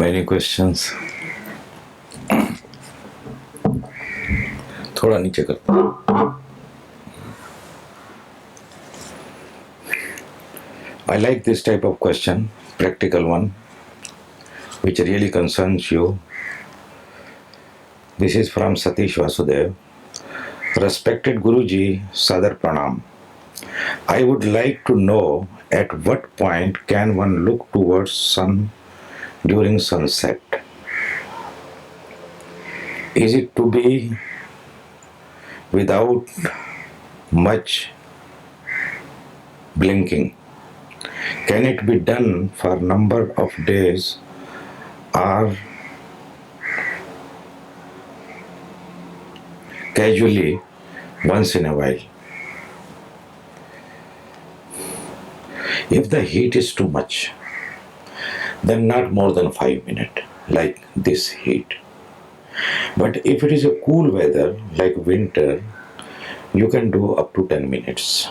Many questions. थोड़ा नीचे करता हूँ. I like this type of question, practical one, which really concerns you. This is from Satish Vasudev. Respected Guruji, Sadar Pranam. I would like to know at what point can one look towards sun during sunset? Is it to be without much blinking? Can it be done for number of days or casually once in a while? If the heat is too much, then not more than 5 minutes, like this heat. But if it is a cool weather, like winter, you can do up to 10 minutes.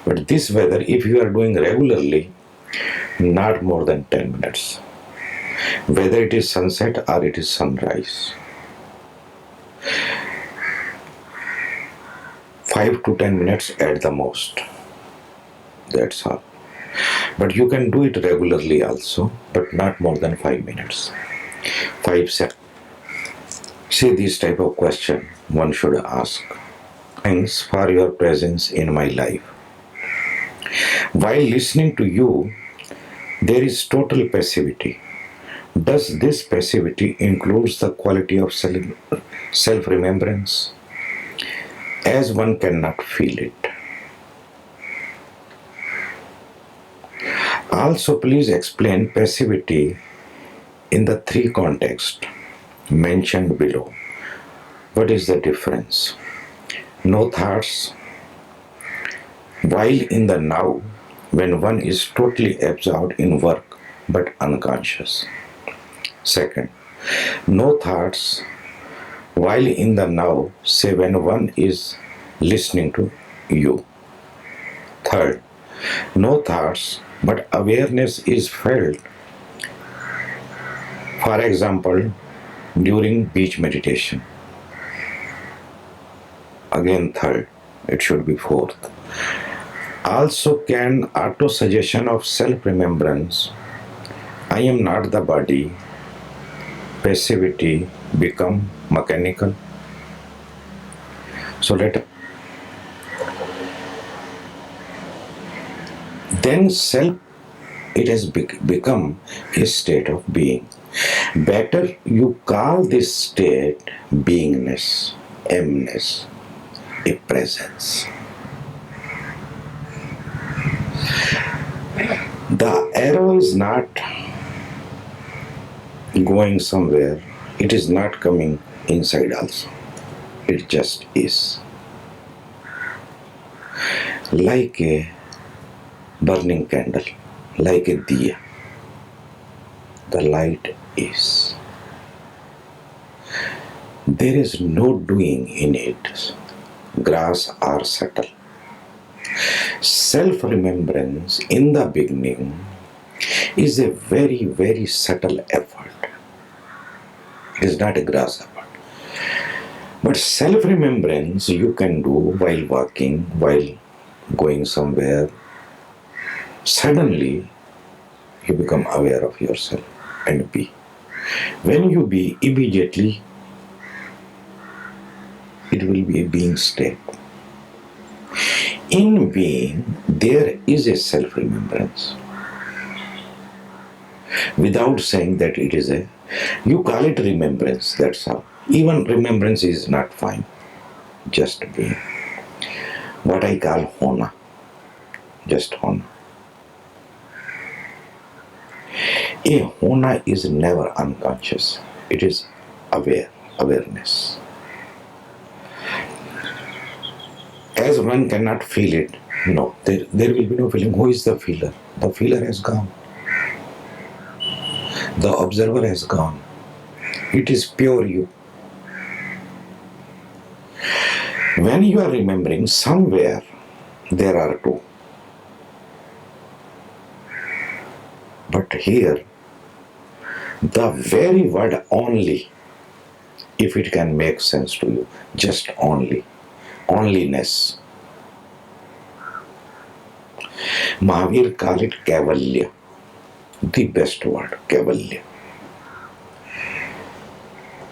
But this weather, if you are doing regularly, not more than 10 minutes. Whether it is sunset or it is sunrise. 5 to 10 minutes at the most. That's all. But you can do it regularly also, but not more than 5 minutes. 5 seconds. See, this type of question one should ask. Thanks for your presence in my life. While listening to you, there is total passivity. Does this passivity includes the quality of self-remembrance, as one cannot feel it? Also, please explain passivity in the 3 contexts mentioned below. What is the difference? No thoughts while in the now, when one is totally absorbed in work but unconscious. Second, no thoughts while in the now, say when one is listening to you. Third, no thoughts but awareness is felt, for example, during beach meditation. Again third, it should be fourth. Also, can auto-suggestion of self-remembrance, I am not the body, passivity become mechanical? So then self, it has become a state of being. Better you call this state beingness, emness, a presence. The arrow is not going somewhere, it is not coming inside also. It just is. Like a burning candle, like a diya. The light is. There is no doing in it, grass or subtle. Self-remembrance in the beginning is a very, very subtle effort. It is not a grass effort. But self-remembrance you can do while walking, while going somewhere. Suddenly, you become aware of yourself and be. When you be, immediately, it will be a being state. In being, there is a self-remembrance. without saying that it is a, you call it remembrance, that's all. Even remembrance is not fine, just being. What I call hona, just hona. A hona is never unconscious, it is awareness. As one cannot feel it, no, there will be no feeling. Who is the feeler? The feeler has gone. The observer has gone. It is pure you. When you are remembering, somewhere there are two. But here, the very word only, if it can make sense to you, just only, only-ness. Mahavir call it kavalya, the best word, kavalya.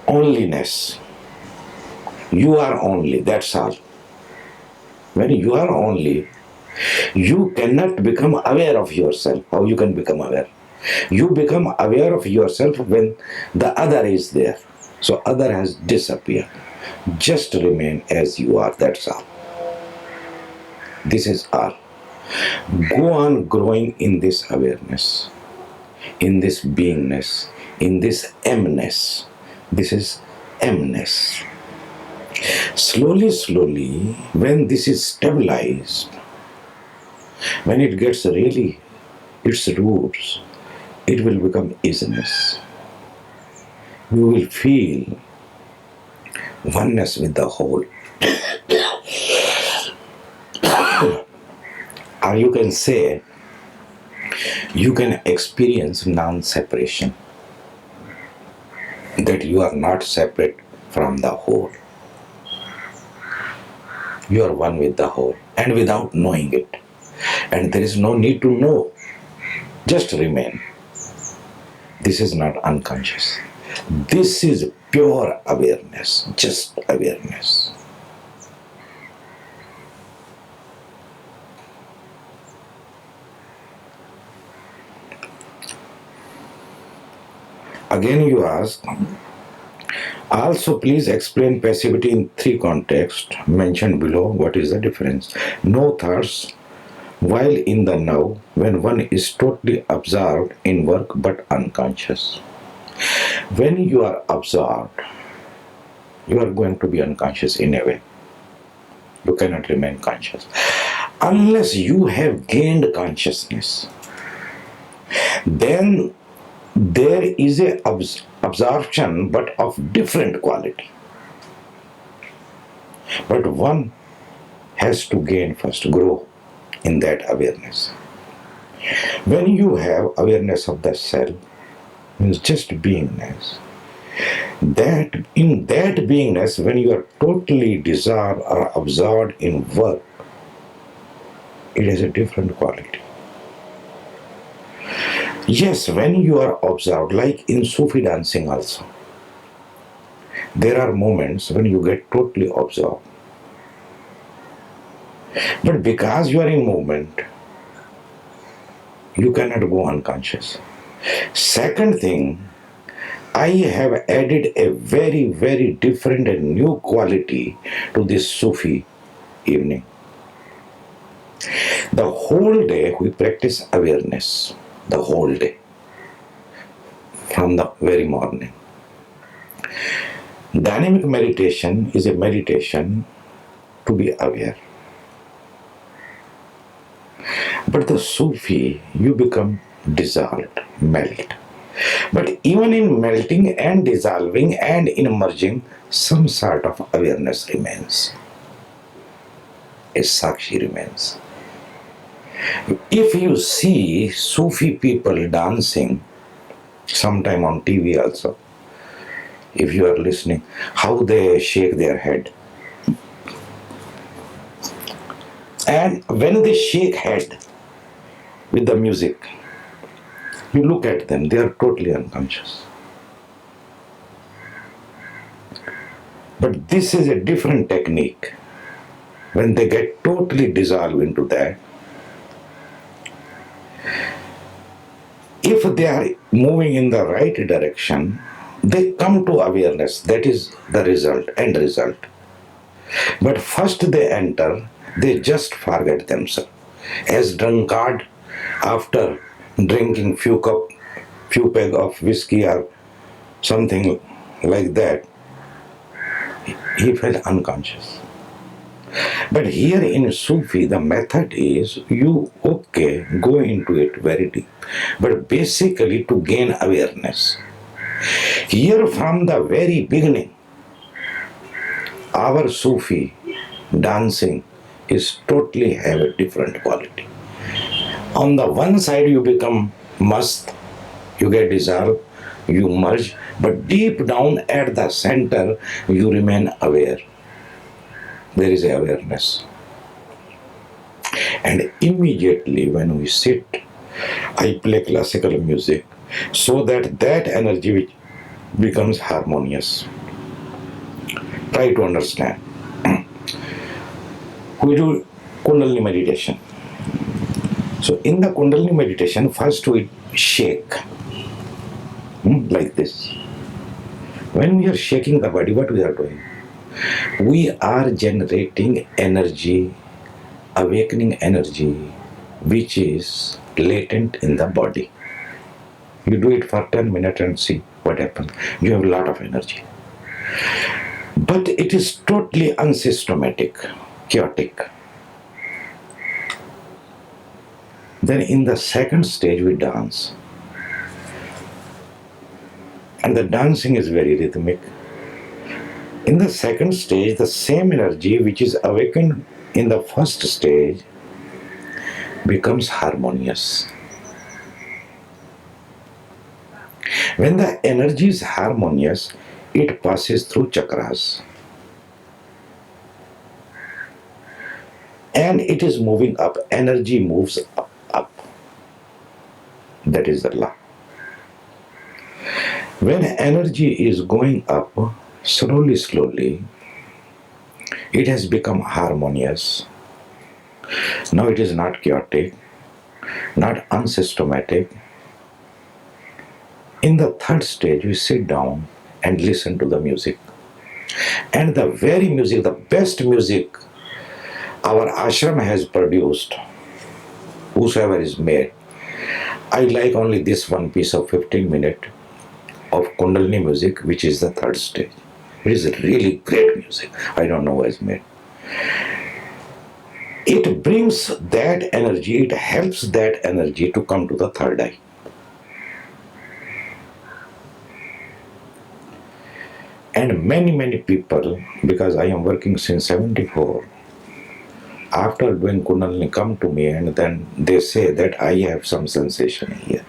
Only-ness. You are only, that's all. When you are only, you cannot become aware of yourself. How you can become aware? You become aware of yourself when the other is there. So other has disappeared. Just remain as you are, that's all. This is all. Go on growing in this awareness, in this beingness, in this emness. This is emness. Slowly, when this is stabilized, when it gets really its roots, it will become easiness. You will feel oneness with the whole. Or you can say, you can experience non-separation, that you are not separate from the whole. You are one with the whole, and without knowing it. And there is no need to know. Just remain. This is not unconscious. This is pure awareness, just awareness. Again you ask, also please explain passivity in three contexts mentioned below. What is the difference? No thoughts while in the now, when one is totally absorbed in work but unconscious. When you are absorbed, you are going to be unconscious in a way. You cannot remain conscious. Unless you have gained consciousness, then there is a absorption but of different quality. But one has to gain first, grow in that awareness. When you have awareness of the self, means just beingness, that in that beingness, when you are totally dissolved or absorbed in work, it has a different quality. Yes, when you are absorbed, like in Sufi dancing also, there are moments when you get totally absorbed. But because you are in movement, you cannot go unconscious. Second thing, I have added a very, very different and new quality to this Sufi evening. The whole day we practice awareness, the whole day, from the very morning. Dynamic meditation is a meditation to be aware. But the Sufi, you become dissolved, melt. But even in melting and dissolving and in merging, some sort of awareness remains. A sakshi remains. If you see Sufi people dancing, sometime on TV also, if you are listening, how they shake their head. And when they shake head with the music, you look at them, they are totally unconscious. But this is a different technique. When they get totally dissolved into that, If they are moving in the right direction, they come to awareness. That is the result, end result. But first they enter, they just forget themselves. As drunkard, after drinking few peg of whiskey or something like that, he felt unconscious. But here in Sufi, the method is you, okay, go into it very deep. But basically to gain awareness. Here from the very beginning, our Sufi dancing is totally have a different quality. On the one side you become mast, you get dissolved, you merge, but deep down at the center you remain aware. There is awareness. And immediately when we sit, I play classical music so that that energy which becomes harmonious. Try to understand. We do Kundalini meditation. So in the Kundalini meditation, first we shake like this. When we are shaking the body, what we are doing? We are generating energy, awakening energy, which is latent in the body. You do it for 10 minutes and see what happens. You have a lot of energy. But it is totally unsystematic, chaotic. Then in the second stage we dance. And the dancing is very rhythmic. In the second stage, the same energy which is awakened in the first stage becomes harmonious. When the energy is harmonious, it passes through chakras. And it is moving up. Energy moves up. That is the law. When energy is going up, slowly, it has become harmonious. Now it is not chaotic, not unsystematic. In the third stage, we sit down and listen to the music. And the very music, the best music our ashram has produced, whosoever is made, I like only this one piece of 15 minutes of Kundalini music, which is the third stage. It is really great music. I don't know who has made. It brings that energy, it helps that energy to come to the third eye. And many people, because I am working since 74, after doing Kundalini come to me and then they say that I have some sensation here.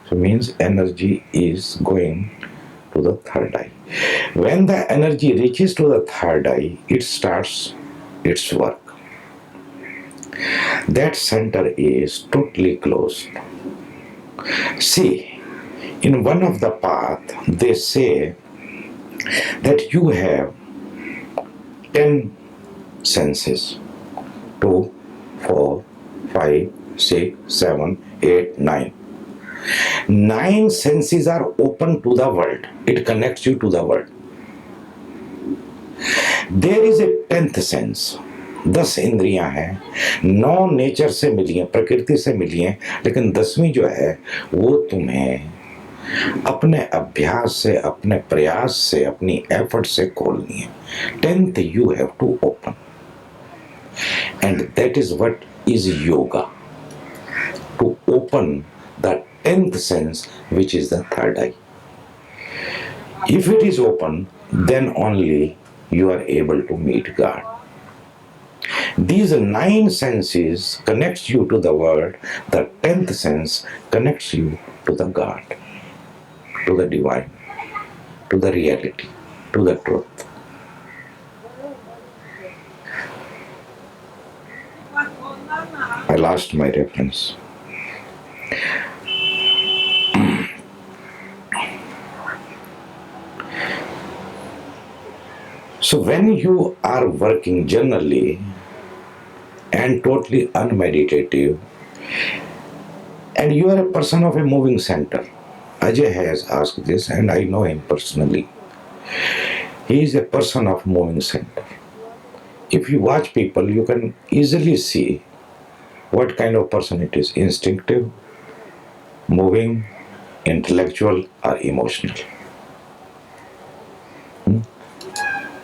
So means energy is going to the third eye. When the energy reaches to the third eye, it starts its work. That center is totally closed. See, in one of the path, they say that you have 10 senses. 2, 4, 5, 6, 7, 8, 9. 9 senses are open to the world. It connects you to the world. There is a 10th sense. 10 इंद्रियां हैं, 9 nature से मिली हैं, प्रकृति से मिली हैं, लेकिन 10वीं जो है वो तुम्हें अपने अभ्यास से, अपने प्रयास से, अपनी एफर्ट से खोलनी है. 10th you have to open. And that is what is yoga. To open the 10th sense, which is the third eye. If it is open, then only you are able to meet God. These 9 senses connects you to the world. The 10th sense connects you to the God, to the divine, to the reality, to the truth. I lost my reference. So when you are working generally and totally unmeditative, And you are a person of a moving center. Ajay has asked this, and I know him personally. He is a person of moving center. If you watch people, you can easily see what kind of person it is: instinctive, moving, intellectual, or emotional.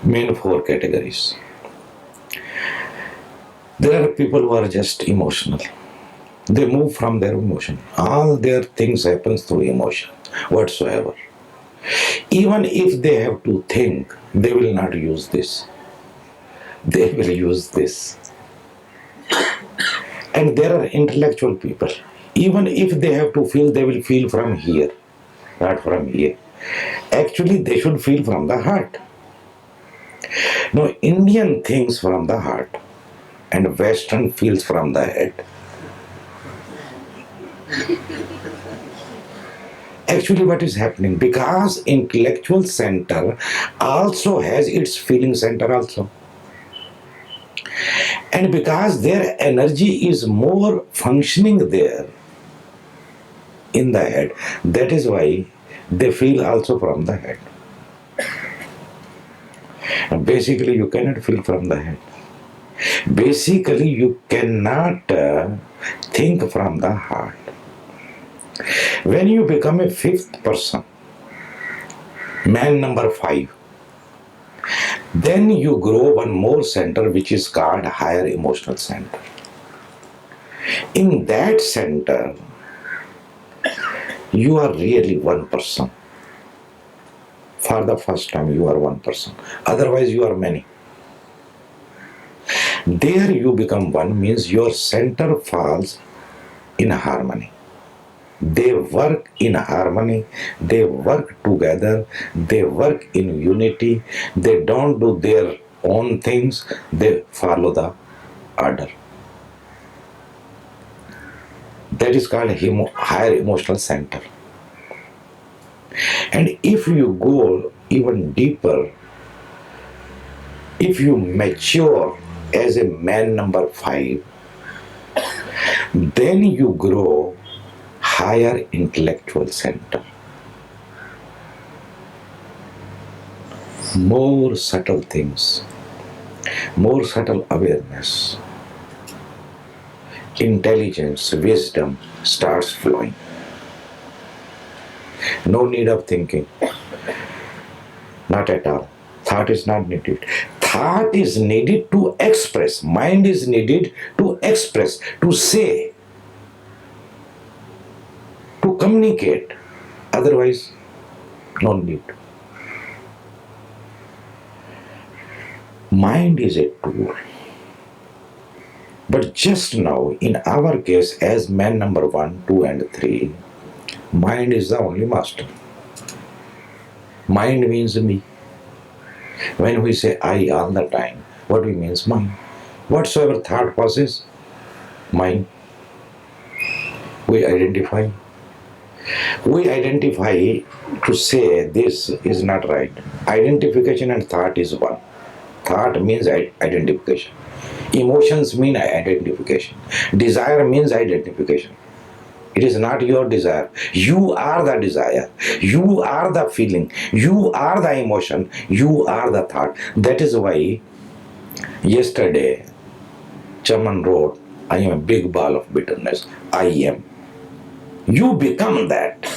Main four categories. There are people who are just emotional. They move from their emotion. All their things happens through emotion whatsoever. Even if they have to think, they will not use this. They will use this. And there are intellectual people. Even if they have to feel, they will feel from here, not from here. Actually, they should feel from the heart. Now, Indian thinks from the heart, and Western feels from the head. Actually, what is happening? Because intellectual center also has its feeling center also. And because their energy is more functioning there in the head, that is why they feel also from the head. And basically, you cannot feel from the head. Basically, you cannot think from the heart. When you become a fifth person, man number 5, then you grow one more center which is called higher emotional center. In that center, you are really one person. For the first time, you are one person. Otherwise, you are many. There you become one means your center falls in harmony. They work in harmony, they work together, they work in unity, they don't do their own things, they follow the order. That is called higher emotional center. And if you go even deeper, if you mature as a man number 5, then you grow higher intellectual center. More subtle things, more subtle awareness, intelligence, wisdom starts flowing. No need of thinking. Not at all. Thought is not needed. Thought is needed to express. Mind is needed to express, to say, to communicate. Otherwise, no need. Mind is a tool. But just now, in our case, as man number 1, 2, and 3, mind is the only master. Mind means me. When we say I all the time, what we means mind. Whatsoever thought passes, mind. We identify. We identify to say this is not right. Identification and thought is one. Thought means identification. Emotions mean identification. Desire means identification. It is not your desire. You are the desire. You are the feeling. You are the emotion. You are the thought. That is why yesterday Chaman wrote, I am a big ball of bitterness. I am. You become that.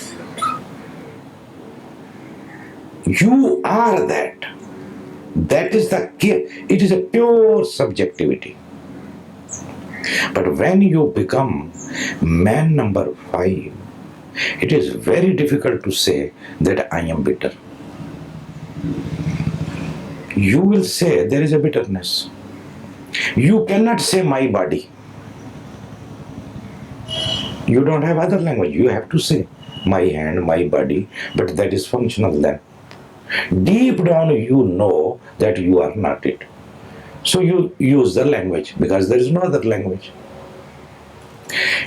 You are that. That is the key. It is a pure subjectivity. But when you become man number 5, it is very difficult to say that I am bitter. You will say there is a bitterness. You cannot say my body. You don't have other language. You have to say my hand, my body, but that is functional then. Deep down you know that you are not it. So you use the language because there is no other language.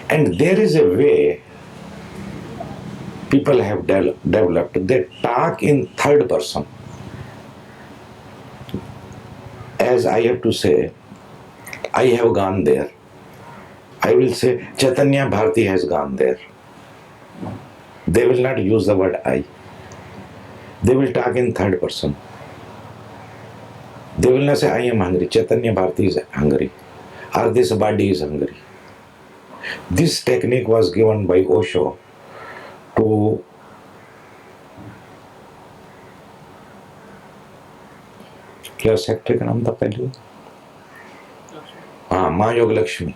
And there is a way people have developed. They talk in third person. As I have to say, I have gone there. I will say Chaitanya Bharati has gone there. They will not use the word I. They will talk in third person. They will not say I am hungry. Chaitanya Bharati is hungry. Or this body is hungry. This technique was given by Osho to क्या sector का नाम था पहले? हाँ, माँ योग Lakshmi.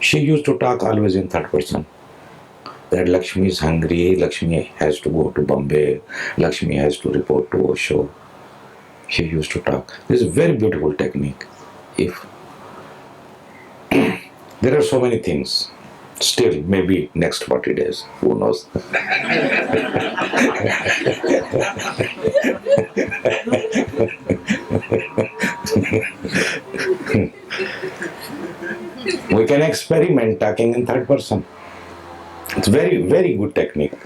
She used to talk always in third person. That Lakshmi is hungry, Lakshmi has to go to Bombay, Lakshmi has to report to Osho. She used to talk. This is a very beautiful technique. If there are so many things, still maybe next 40 days, who knows? We can experiment talking in third person. It's very, very good technique.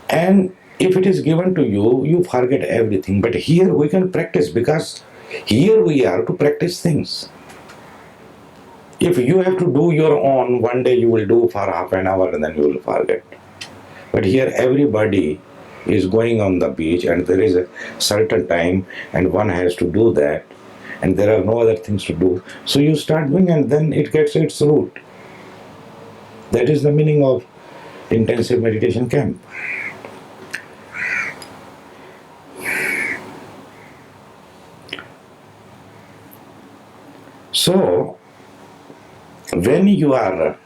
And if it is given to you, you forget everything. But here we can practice, because here we are to practice things. If you have to do your own, one day you will do for half an hour and then you will forget. But here everybody is going on the beach and there is a certain time and one has to do that and there are no other things to do. So you start doing and then it gets its root. That is the meaning of intensive meditation camp. So, when you are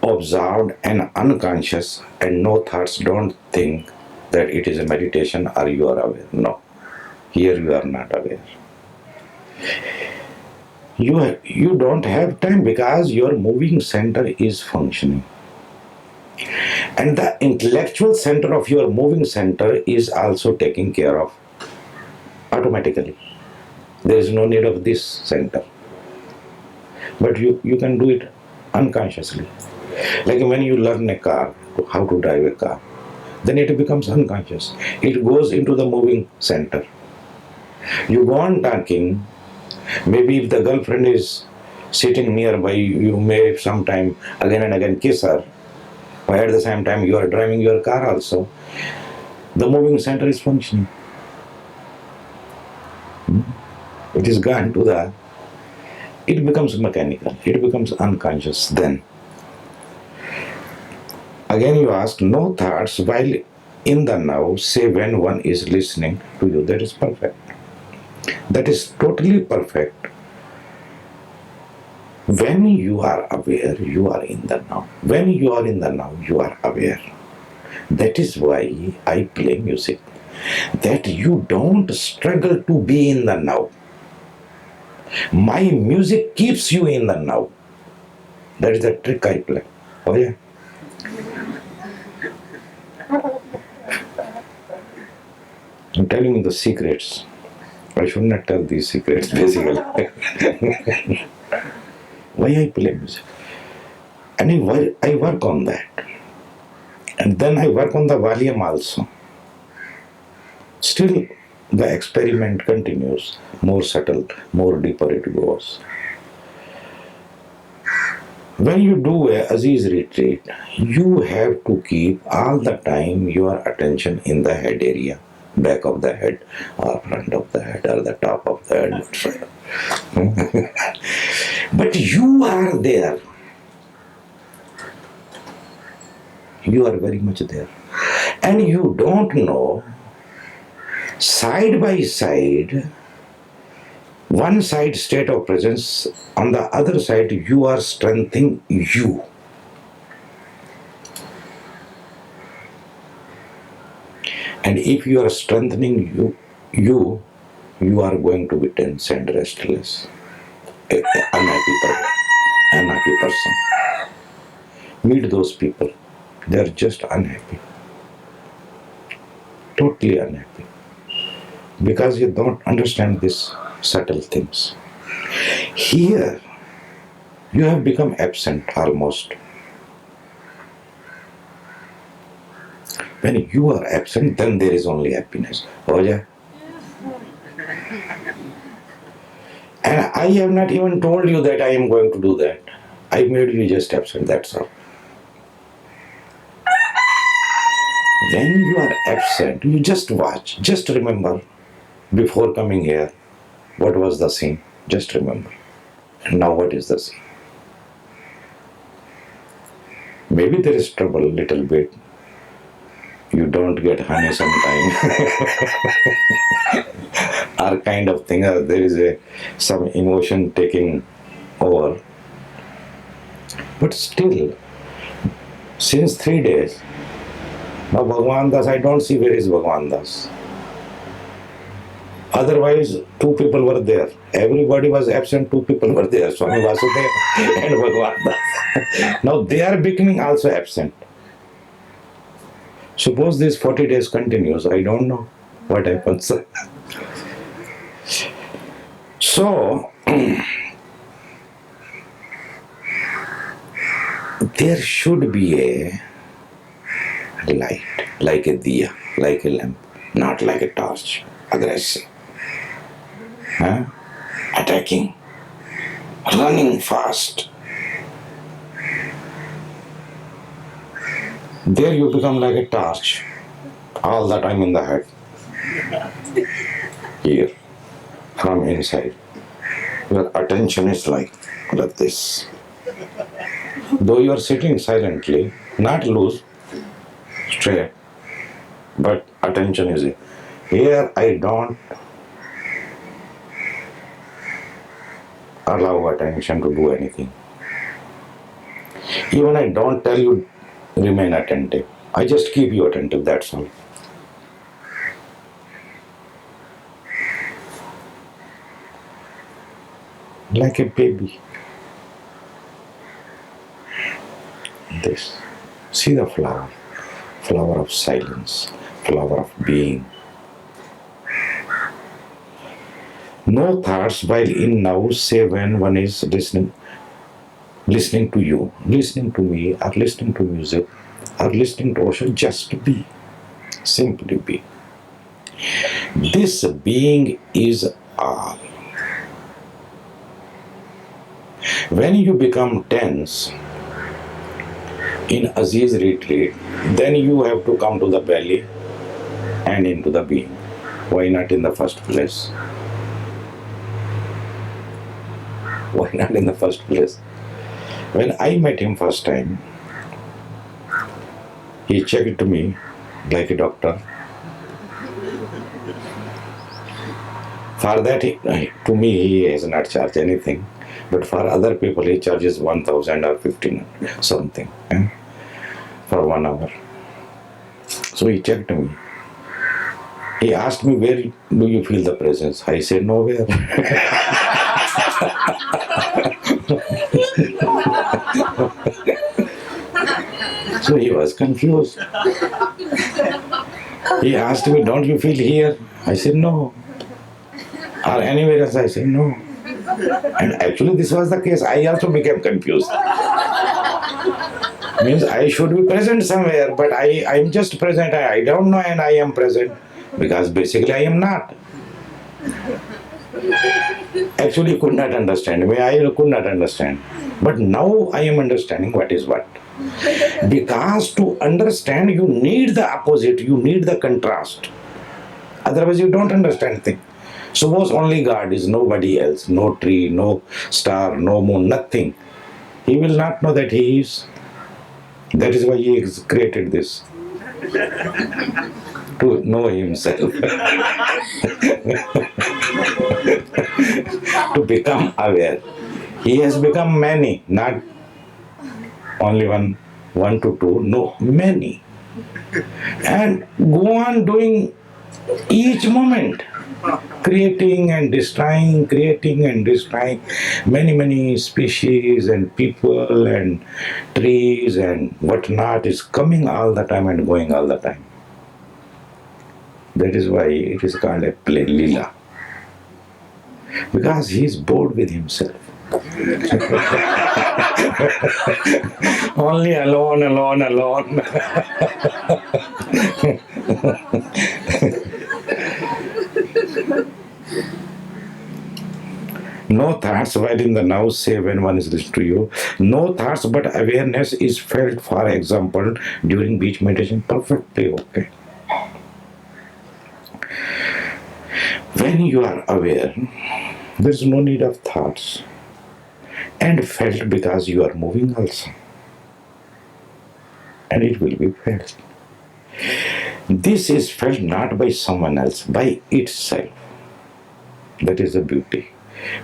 observed and unconscious and no thoughts, don't think that it is a meditation or you are aware. No, here you are not aware. You don't have time because your moving center is functioning. And the intellectual center of your moving center is also taken care of automatically. There is no need of this center. But you can do it unconsciously. Like when you learn a car, how to drive a car, then it becomes unconscious. It goes into the moving center. You go on talking, maybe if the girlfriend is sitting nearby, you may sometime again and again kiss her, but at the same time you are driving your car also. The moving center is functioning. It is gone to the, it becomes mechanical, it becomes unconscious then. Again you ask, no thoughts while in the now, say when one is listening to you. That is perfect. That is totally perfect. When you are aware, you are in the now. When you are in the now, you are aware. That is why I play music. That you don't struggle to be in the now. My music keeps you in the now. That is the trick I play. Oh yeah. I'm telling you the secrets. I should not tell these secrets basically. Why I play music? And I work on that. And then I work on the volume also. Still the experiment continues. More subtle, more deeper it goes. When you do a Aziz retreat, you have to keep all the time your attention in the head area. Back of the head, or front of the head, or the top of the head. But you are there. You are very much there. And you don't know, side by side, one side state of presence, on the other side you are strengthening you. And if you are strengthening you are going to be tense and restless. Unhappy person. Meet those people. They are just unhappy. Totally unhappy. Because you don't understand these subtle things. Here, you have become absent almost. When you are absent, then there is only happiness. Oh yeah. And I have not even told you that I am going to do that. I made you just absent, that's all. When you are absent, you just watch, just remember before coming here what was the scene. Just remember. And now what is the scene? Maybe there is trouble a little bit. You don't get honey sometime. Or kind of thing. There is some emotion taking over. But still, since 3 days, now Bhagwan Das, I don't see where is Bhagwan Das. Otherwise, 2 people were there. Everybody was absent, 2 people were there. Swami Vasudev and Bhagwan Das. Now they are becoming also absent. Suppose this 40 days continues, I don't know what happens. So, there should be a light, like a diya, like a lamp, not like a torch, aggressive, attacking, running fast. There you become like a torch, all the time in the head, here, from inside. Your attention is like this. Though you are sitting silently, not loose, straight, but attention is here. Here I don't allow attention to do anything. Even I don't tell you remain attentive. I just keep you attentive, that's all. Like a baby. This. See the flower. Flower of silence. Flower of being. No thoughts while in now, say when one is listening to you, listening to me, or listening to music, or listening to ocean, just be. Simply be. This being is all. When you become tense in Aziz retreat, then you have to come to the belly and into the being. Why not in the first place? Why not in the first place? When I met him first time, he checked me like a doctor. For that, to me, he has not charged anything. But for other people, he charges 1,000 or 1,500, something, for 1 hour. So he checked me. He asked me, where do you feel the presence? I said, nowhere. So he was confused. He asked me, don't you feel here? I said, no. Or anywhere else? I said, no. And actually this was the case. I also became confused. Means I should be present somewhere, but I'm just present. I don't know and I am present. Because basically I am not. Actually could not understand me. I could not understand. But now I am understanding what is what. Because to understand you need the opposite, you need the contrast. Otherwise you don't understand things. Suppose only God is nobody else, no tree, no star, no moon, nothing. He will not know that he is. That is why he has created this. To know himself. To become aware. He has become many, not only one to two, no, many. And go on doing each moment. Creating and destroying, many species and people and trees and whatnot is coming all the time and going all the time. That is why it is called a play, Leela. Because he is bored with himself. Only alone. No thoughts, while in the now say when one is listening to you, no thoughts but awareness is felt, for example, during beach meditation, perfectly okay. When you are aware, there is no need of thoughts, and felt because you are moving also, and it will be felt. This is felt not by someone else, by itself. That is the beauty.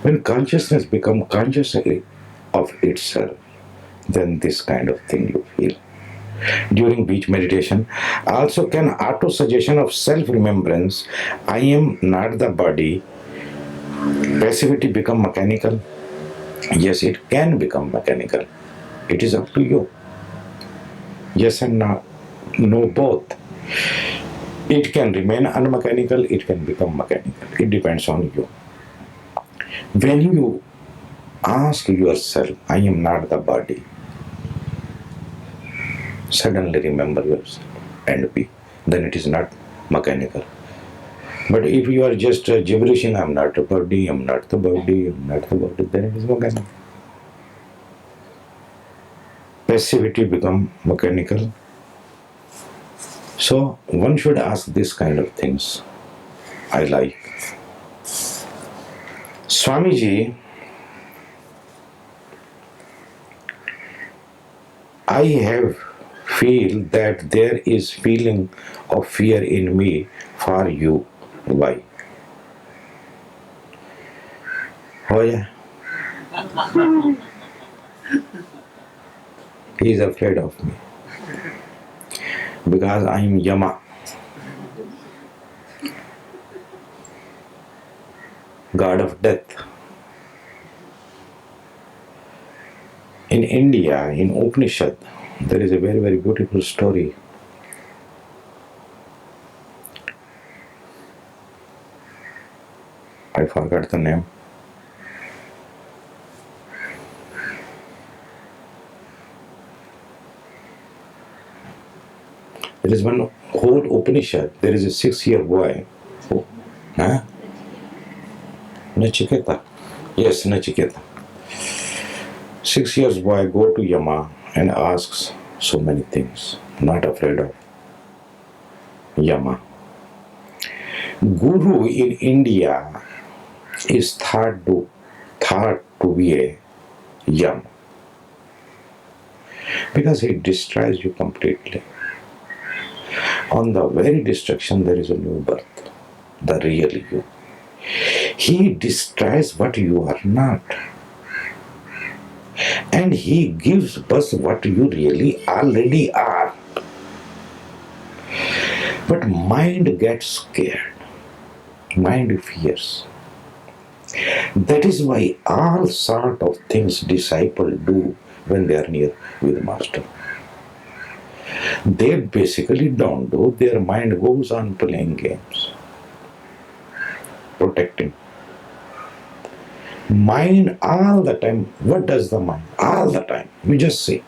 When consciousness becomes consciously of itself, then this kind of thing you feel. During beach meditation, also can auto-suggestion of self-remembrance, I am not the body, passivity become mechanical? Yes, it can become mechanical. It is up to you. Yes and no. No, both. It can remain unmechanical, it can become mechanical. It depends on you. When you ask yourself, I am not the body, suddenly remember yourself and be. Then it is not mechanical. But if you are just gibberishing, I'm not the body, I'm not the body, I'm not the body, then it is mechanical. Passivity become mechanical. So one should ask this kind of things. I like. Swamiji, I have feel that there is feeling of fear in me for you. Why? Oh yeah. He is afraid of me. Because I am Yama. God of death. In India, in Upanishad, there is a very, very beautiful story. I forgot the name. There is one whole Upanishad. There is a 6-year boy. Oh, huh? Nachiketa. Yes, Nachiketa. 6 years boy go to Yama and asks so many things. Not afraid of Yama. Guru in India is thought to be a Yama. Because he destroys you completely. On the very destruction, there is a new birth, the real you. He destroys what you are not. And he gives us what you really already are. But mind gets scared. Mind fears. That is why all sort of things disciples do when they are near with master. They basically don't do, their mind goes on playing games, protecting. Mind all the time, what does the mind? All the time, you just say,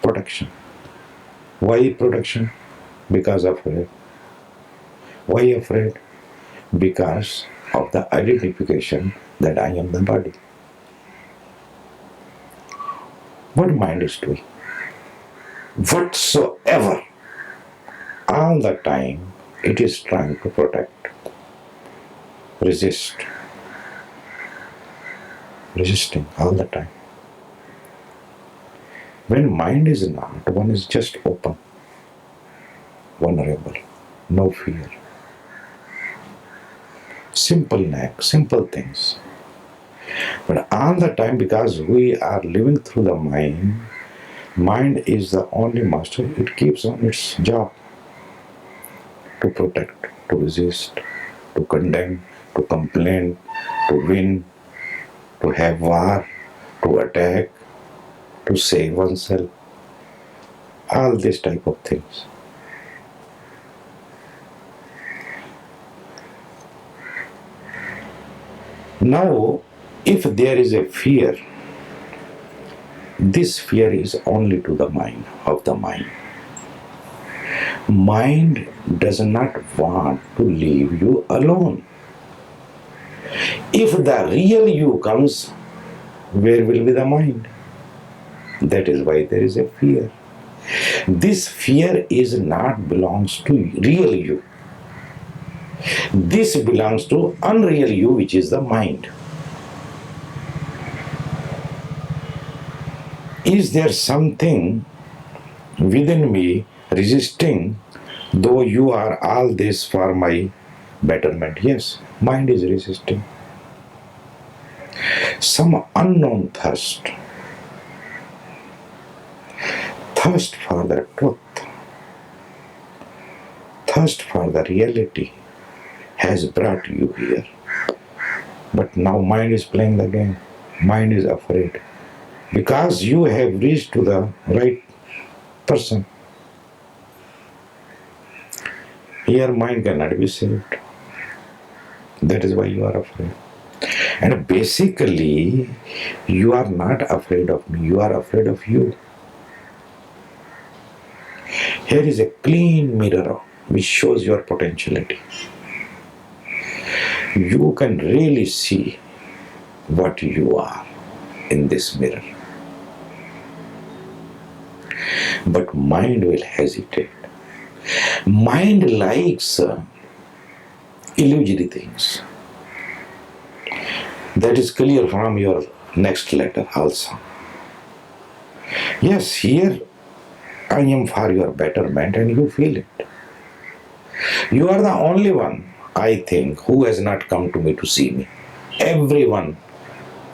protection. Why protection? Because afraid. Why afraid? Because of the identification that I am the body. What mind is doing? Whatsoever, all the time it is trying to protect, resisting all the time. When mind is not, one is just open, vulnerable, no fear. Simple things. But all the time, because we are living through the mind is the only master. It keeps on its job to protect, to resist, to condemn, to complain, to win, to have war, to attack, to save oneself. All these type of things. Now, if there is a fear, this fear is only to the mind, of the mind. Mind does not want to leave you alone. If the real you comes, where will be the mind? That is why there is a fear. This fear is not belongs to real you. This belongs to unreal you, which is the mind. Is there something within me resisting, though you are all this for my betterment? Yes, mind is resisting. Some unknown thirst for the truth, thirst for the reality has brought you here. But now mind is playing the game. Mind is afraid. Because you have reached to the right person. Here mind cannot be saved. That is why you are afraid. And basically, you are not afraid of me. You are afraid of you. Here is a clean mirror which shows your potentiality. You can really see what you are in this mirror. But mind will hesitate. Mind likes illusory things. That is clear from your next letter also. Yes, here I am for your betterment and you feel it. You are the only one, I think, who has not come to me to see me. Everyone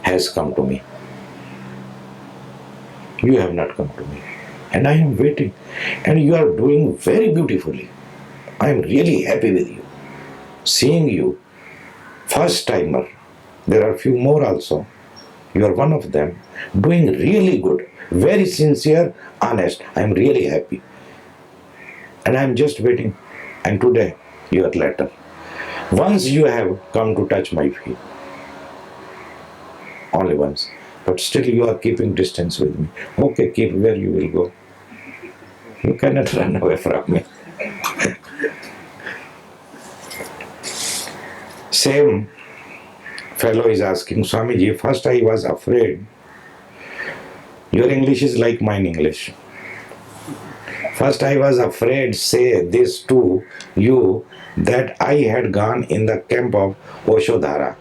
has come to me. You have not come to me. And I am waiting. And you are doing very beautifully. I am really happy with you. Seeing you, first timer. There are few more also. You are one of them. Doing really good. Very sincere, honest. I am really happy. And I am just waiting. And today, your letter. Once you have come to touch my feet. Only once. But still you are keeping distance with me. Okay, keep where you will go. You cannot run away from me. Same fellow is asking, Swamiji, first I was afraid. Your English is like mine English. First I was afraid, say this to you, that I had gone in the camp of Oshodhara.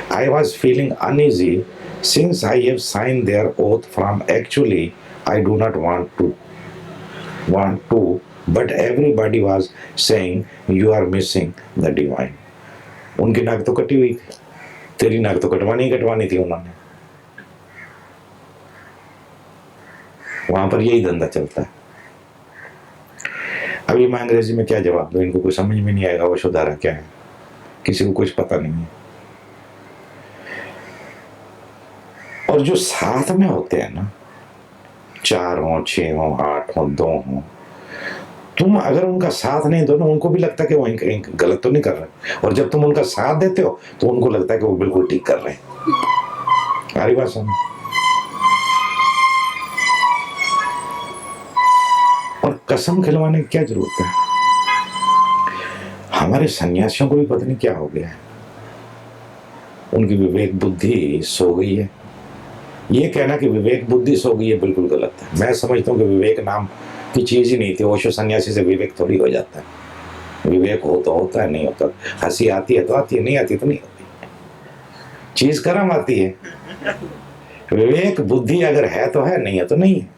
I was feeling uneasy since I have signed their oath from actually I do not want to, but everybody was saying you are missing the divine. उनकी नाक तो कटी हुई थी, तेरी नाक तो कटवानी थी उन्होंने. वहां पर यही धंधा चलता है. अभी मैं अंग्रेजी में क्या जवाब दूं, इनको कुछ समझ में नहीं आएगा वसुधारा क्या है, किसी को कुछ पता नहीं है. और जो साथ में होते हैं ना, 4 हो, 6 हो, 8 हो, 2 हो, तुम अगर उनका साथ नहीं दो ना, उनको भी लगता है कि वो कहीं गलत तो नहीं कर रहे. और जब तुम उनका साथ देते हो तो उनको लगता है कि वो बिल्कुल ठीक कर रहे हैं. हमारी बात समझ. और कसम खिलवाने की क्या जरूरत है. हमारे सन्यासियों को भी पता नहीं क्या हो गया है. उनकी विवेक बुद्धि सो गई है. ये कहना कि विवेक बुद्धि सो गई है बिल्कुल गलत है. मैं समझता हूँ कि विवेक नाम की चीज ही नहीं थी. ओशो सन्यासी से विवेक थोड़ी हो जाता है. विवेक हो तो होता है, नहीं होता. हंसी आती है तो आती है, नहीं आती तो नहीं होती. चीज कर्म आती है. विवेक बुद्धि अगर है तो है, नहीं है तो नहीं है.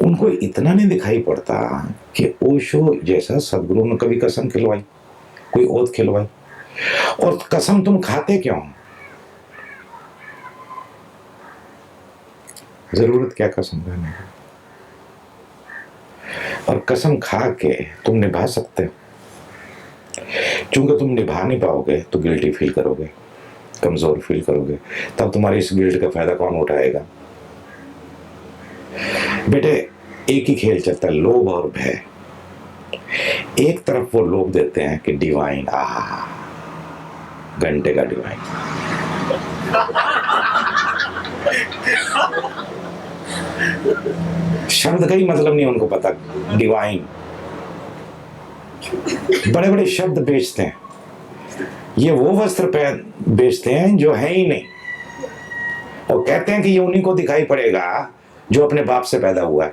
उनको इतना नहीं दिखाई पड़ता कि ओशो जैसा सदगुरु ने कभी कसम खिलवाई, कोई ओथ खिलवाई. और कसम तुम खाते क्यों? जरूरत क्या कसम खाने की? और कसम खा के तुम निभा सकते हो. क्योंकि तुम निभा नहीं पाओगे तो गिल्टी फील करोगे, कमजोर फील करोगे. तब तुम्हारे इस गिल्ट का फायदा कौन उठाएगा? बेटे, एक ही खेल चलता है, लोभ और भय. एक तरफ वो लोभ देते हैं कि डिवाइन, घंटे का डिवाइन. शब्द का ही मतलब नहीं उनको पता. डिवाइन बड़े बड़े शब्द बेचते हैं. ये वो वस्त्र बेचते हैं जो है ही नहीं, और कहते हैं कि ये उन्हीं को दिखाई पड़ेगा जो अपने बाप से पैदा हुआ है।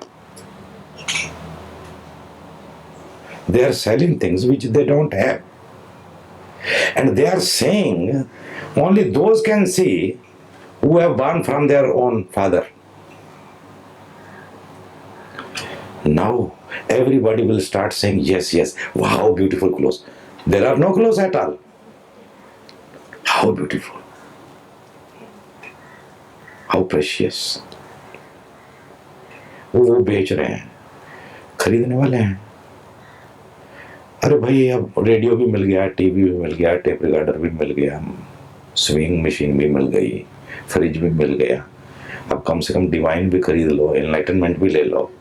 They are selling things which they don't have, and they are saying only those can see who have born from their own father. Now everybody will start saying yes, yes, wow, beautiful clothes. There are no clothes at all. How beautiful, how precious. वो बेच रहे हैं, खरीदने वाले हैं। अरे भाई, अब रेडियो भी मिल गया, टीवी भी मिल गया, टेप रिकॉर्डर भी मिल गया, स्विंग मशीन भी मिल गई, फ्रिज भी मिल गया। अब कम से कम डिवाइन भी खरीद लो, एनलाइटनमेंट भी ले लो।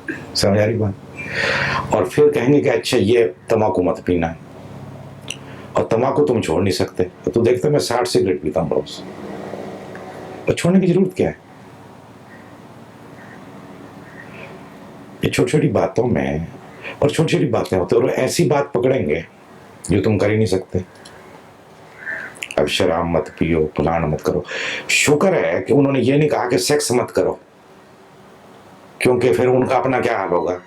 समझ आ रही बात? और फिर कहेंगे कि अच्छा ये तंबाकू मत पीना, और तंबाकू तुम छोड़ नहीं सकते। तो तू देखते मैं 60 सिगरेट पीता हूँ रोज, और छोड़ने की जरूरत क्या है? ये छोटी छोटी बातों में, और छोटी छोटी बातें होती है, और ऐसी बात पकड़ेंगे जो तुम कर ही नहीं सकते। अब शराब मत पियो, फलाना मत करो। शुक्र है कि उन्होंने ये नहीं कहा कि सेक्स मत करो, क्योंकि फिर उनका अपना क्या हाल होगा।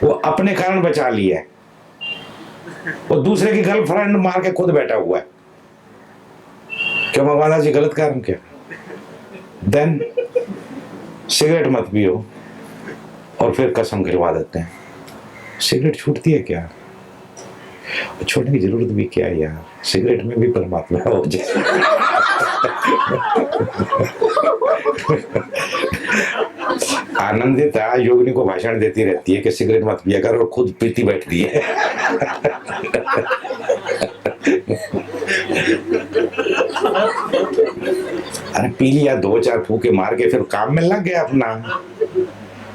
वो अपने कारण बचा लिया है, वो दूसरे की गर्लफ्रेंड मार के खुद बैठा हुआ है। क्यों भगवान जी, गलत कारण क्या? देन सिगरेट मत पियो, और फिर कसम खिलवा देते हैं। सिगरेट छूटती है क्या? छोड़ने की जरूरत भी क्या है यार? सिगरेट में भी परमात्मा हो जाए। आनंदिता योगिनी को भाषण देती रहती है कि सिगरेट मत पिया कर, और खुद पीती बैठती है। अरे पी लिया, 2-4 फूके मार के फिर काम में लग गया अपना।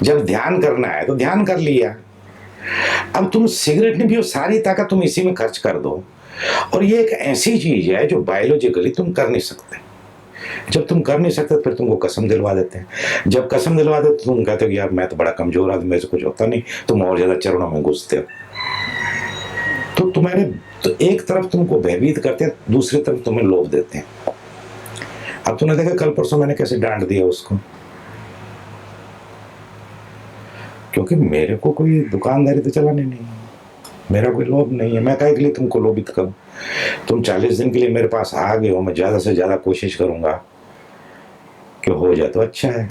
जब ध्यान करना है तो ध्यान कर लिया। अब तुम सिगरेट नहीं पियो, सारी ताकत तुम इसी में खर्च कर दो। और ये एक ऐसी चीज है जो बायोलॉजिकली तुम कर नहीं सकते। जब तुम कर नहीं सकते फिर तुमको कसम दिलवा देते हैं। जब कसम दिलवा देते तो तुम कहते हो कि यार मैं तो बड़ा कमजोर आदमी, मेरे से कुछ होता नहीं। तुम और ज्यादा चरणों में घुसते हो। तो तुम्हारे तो एक तरफ तुमको भयभीत करते हैं, दूसरी तरफ तुम्हें लोभ देते हैं। अब तुमने देखा कल परसों मैंने कैसे डांट दिया उसको, क्योंकि मेरे को कोई दुकानदारी तो चलानी नहीं, मेरा कोई लोभ नहीं है। मैं काहे के लिए तुमको लोभित करूं? तुम 40 दिन के लिए मेरे पास आ गए हो, मैं ज्यादा से ज्यादा कोशिश करूंगा कि हो जाए तो अच्छा है,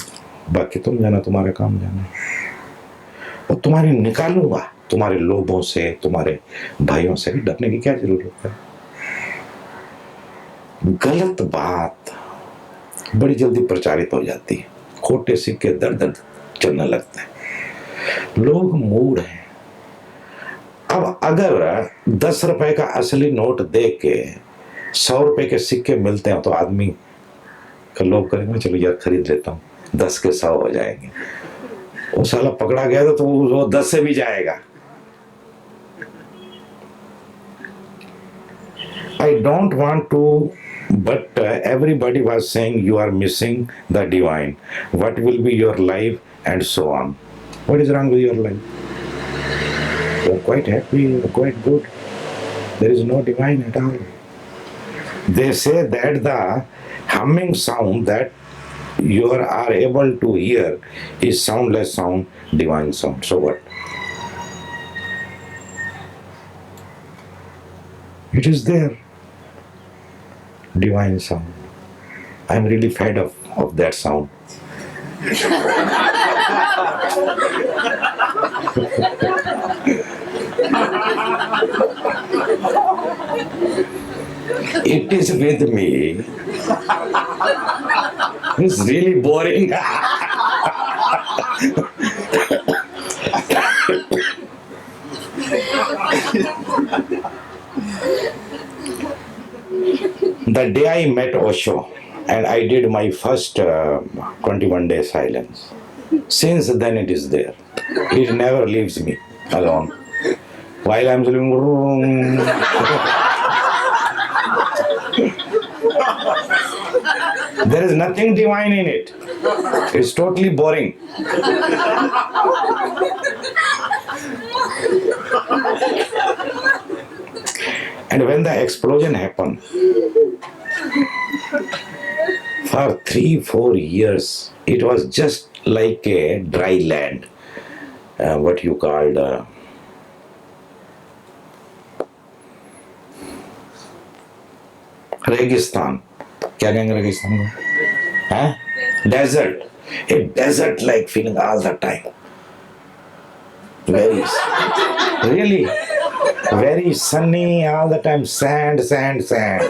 बाकी तुम जाना, तुम्हारा काम जाना। और तुम्हारे निकालूंगा तुम्हारे लोभों से, तुम्हारे भाइयों से भी डरने की क्या जरूरत है? गलत बात बड़ी जल्दी प्रचारित हो जाती है, खोटे सिक्के दर दर चलने लगते हैं, लोग मूड हैं। अब अगर 10 रुपए का असली नोट देख के 100 रुपए के सिक्के मिलते हैं तो आदमी का लोभ करेंगे, चलो यार खरीद लेता हूँ, 10 के 100 हो जाएंगे। वो साला पकड़ा गया तो वो 10 से भी जाएगा। I don't want to, but everybody was saying you are missing the divine. What will be your life, and so on. What is wrong with your life? You are quite happy, you are quite good. There is no divine at all. They say that the humming sound that you are able to hear is soundless sound, divine sound. So what? It is there. Divine sound. I am really fed up of that sound. It is with me. It's really boring. The day I met Osho and I did my first 21-day silence, since then it is there. It never leaves me alone. While I'm sleeping, there is nothing divine in it. It's totally boring. And when the explosion happened, for 3-4 years, it was just like a dry land, what you called रेगिस्तान. क्या कहेंगे रेगिस्तान को? हैं? Desert. A desert-like feeling all the time. Very, really, very sunny all the time. Sand, sand, sand.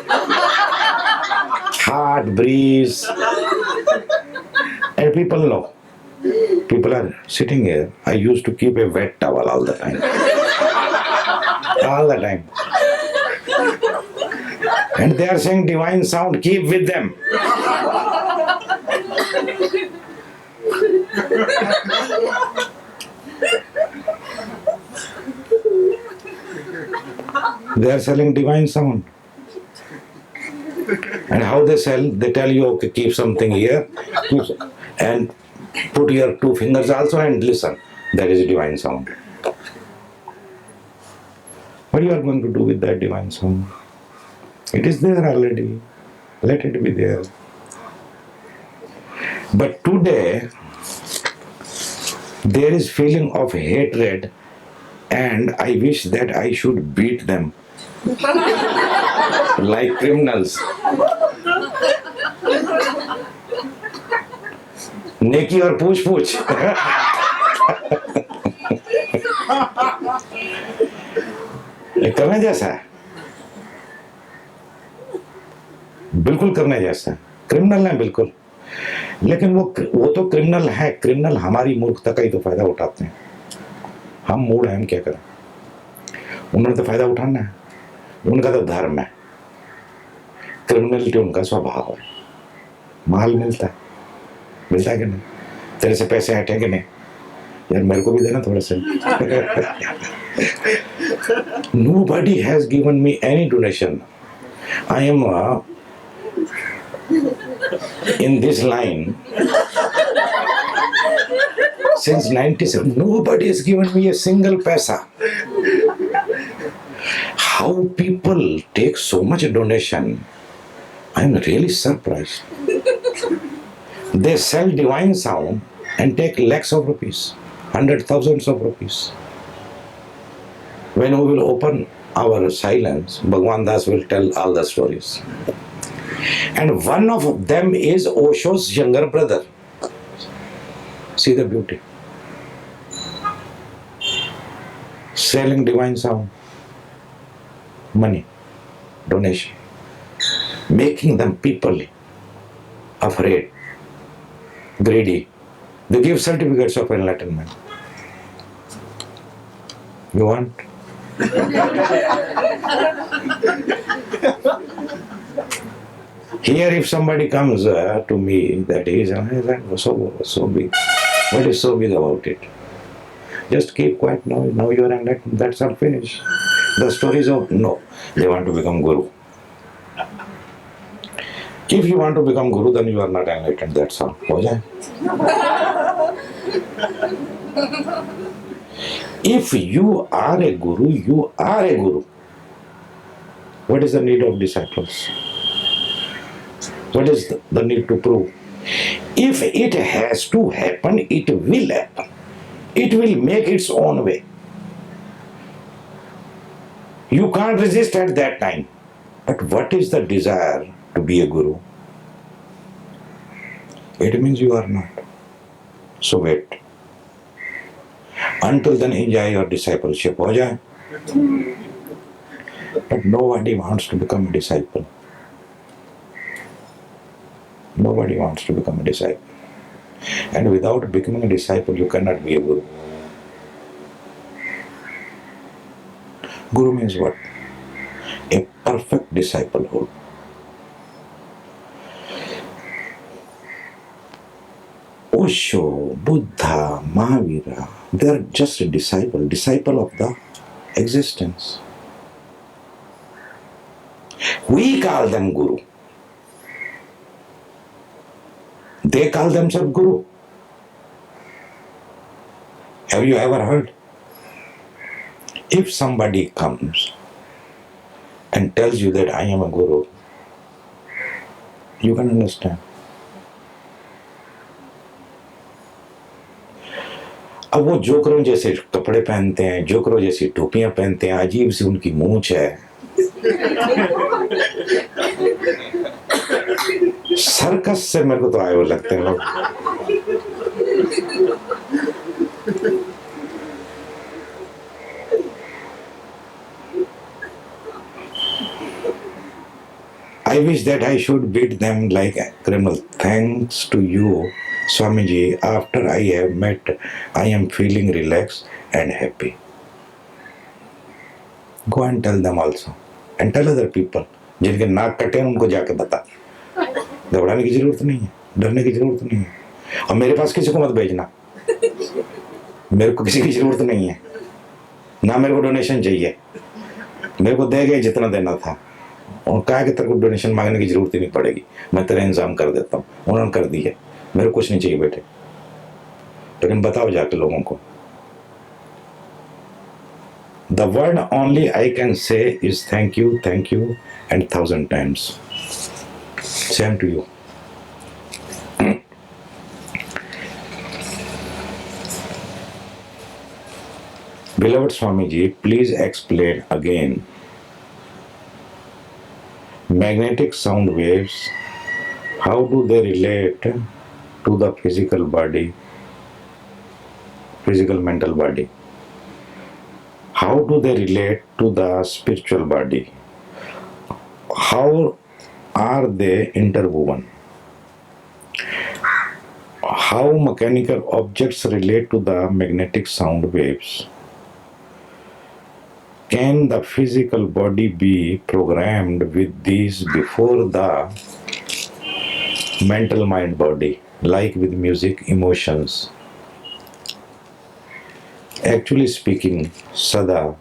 Hot breeze. And people know. People are sitting here. I used to keep a wet towel all the time. All the time. And they are saying divine sound, keep with them. They are selling divine sound. And how they sell? They tell you, okay, keep something here and put your 2 fingers also and listen. That is divine sound. What you are going to do with that divine sound? It is there already. Let it be there. But today, there is feeling of hatred, and I wish that I should beat them like criminals. नेकी और पूछ पूछ. ये करने जैसा है, बिल्कुल करने जैसा है. क्रिमिनल है बिल्कुल, लेकिन वो तो क्रिमिनल है. क्रिमिनल हमारी मूर्खता का ही तो फायदा उठाते हैं. हम मूड हैं, हम क्या करें? उन्होंने तो फायदा उठाना है, उनका तो धर्म है. क्रिमिनलिटी उनका स्वभाव है. माल मिलता है कि नहीं? तेरे से पैसे हटे कि नहीं? यार मेरे को भी देना थोड़ा से. Nobody has given me any donation. I am in this line since 97. Nobody has given me a single paisa. How people take so much donation, I am really surprised. They sell divine sound and take lakhs of rupees, 100,000s of rupees. When we will open our silence, Bhagwan Das will tell all the stories. And one of them is Osho's younger brother. See the beauty. Selling divine sound, money, donation, making them people afraid, greedy. They give certificates of enlightenment. You want? Here, if somebody comes to me that he is so big, what is so big about it? Just keep quiet. Now you are enlightened. That's all finished. The stories of no, they want to become guru. If you want to become guru, then you are not enlightened. That's all. हो जाए. If you are a guru, you are a guru. What is the need of disciples? What is the need to prove? If it has to happen, it will happen. It will make its own way. You can't resist at that time. But what is the desire to be a guru? It means you are not. So wait. Until then, enjoy your discipleship. हो जाए. But nobody wants to become a disciple. Nobody wants to become a disciple. And without becoming a disciple, you cannot be a guru. Guru means what? A perfect disciplehood. Osho, Buddha, Mahavira, they are just a disciple of the existence. We call them guru. They call themselves guru. Have you ever heard? If somebody comes and tells you that I am a guru, you can understand. अब वो जोकरों जैसे कपड़े पहनते हैं, जोकरों जैसी टोपियां पहनते हैं, अजीब सी उनकी मूंछ है, सर्कस से मेरे को तो आए हुए लगते हैं लोग. I wish that I should beat them like a criminal. Thanks to you, Swamiji, after I have met, I am feeling relaxed and happy. Go and tell them also. And tell other people. जिनके नाक कटे हैं उनको जाके बता. घबराने की जरूरत नहीं है, डरने की जरूरत नहीं है. और मेरे पास किसी को मत भेजना. मेरे को किसी की जरूरत नहीं है. ना मेरे को डोनेशन चाहिए. मेरे को दे गए जितना देना था. और कहा कि तेरे को डोनेशन मांगने की जरूरत ही नहीं पड़ेगी, मैं तेरा इंतजाम कर देता हूँ. उन्होंने कर दी है. मेरे को कुछ नहीं चाहिए बेटे. लेकिन बताओ जाके लोगों को. The word only I can say is thank you, and 1,000 times. Same to you. Beloved Swamiji, please explain again. Magnetic sound waves, how do they relate to the physical body, physical mental body? How do they relate to the spiritual body? How are they interwoven? How mechanical objects relate to the magnetic sound waves? Can the physical body be programmed with these before the mental mind body, like with music, emotions? Actually speaking, Sada,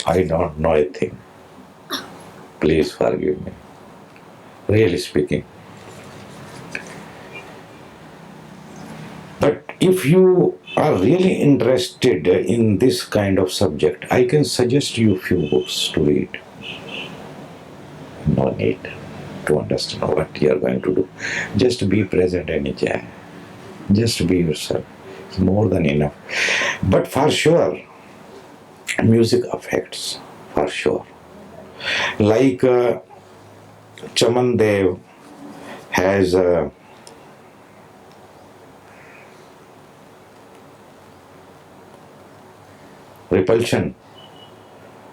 I don't know a thing. Please forgive me. Really speaking. But if you are really interested in this kind of subject, I can suggest you few books to read. No need to understand what you are going to do. Just be present and enjoy. Just be yourself. It's more than enough. But for sure, music affects. For sure. Like Chaman Dev has repulsion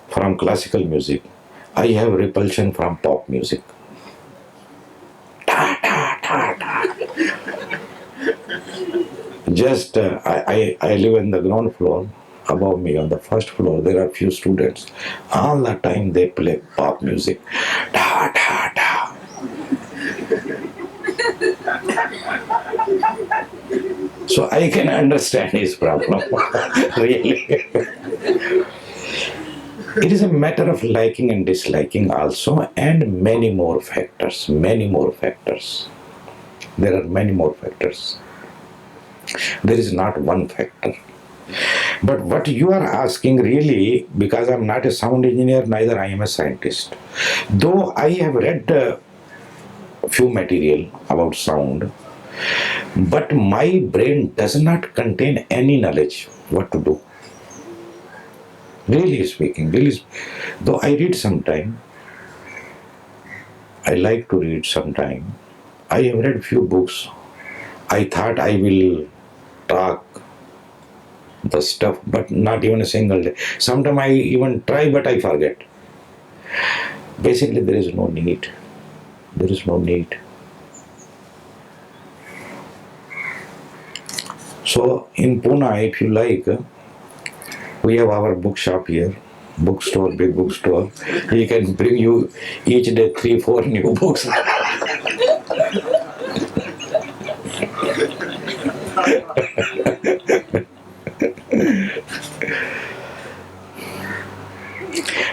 from classical music. I have repulsion from pop music. Just I live in the ground floor. Above me on the first floor there are few students. All the time they play pop music. Da, da, da. So I can understand his problem. Really. It is a matter of liking and disliking also, and many more factors. Many more factors. There are many more factors. There is not one factor. But what you are asking really, because I am not a sound engineer, neither I am a scientist. Though I have read a few material about sound, but my brain does not contain any knowledge what to do. Really speaking, though I read sometime, I like to read sometime. I have read few books. I thought I will talk the stuff, but not even a single day. Sometimes I even try, but I forget. Basically, there is no need. There is no need. So, in Pune, if you like, we have our bookshop here, bookstore, big bookstore. He can bring you each day 3-4 new books.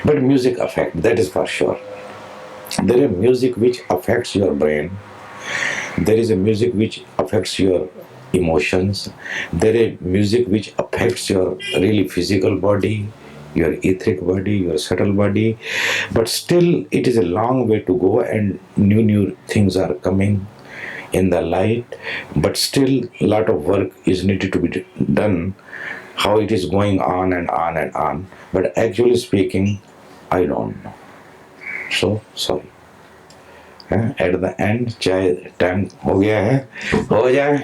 But music affects, that is for sure. There is music which affects your brain. There is a music which affects your emotions. There is music which affects your really physical body, your etheric body, your subtle body, but still it is a long way to go, and new things are coming in the light, but still a lot of work is needed to be done. How it is going on and on and on, but actually speaking, I don't know. So sorry. At the end चाहे time हो गया है, हो जाए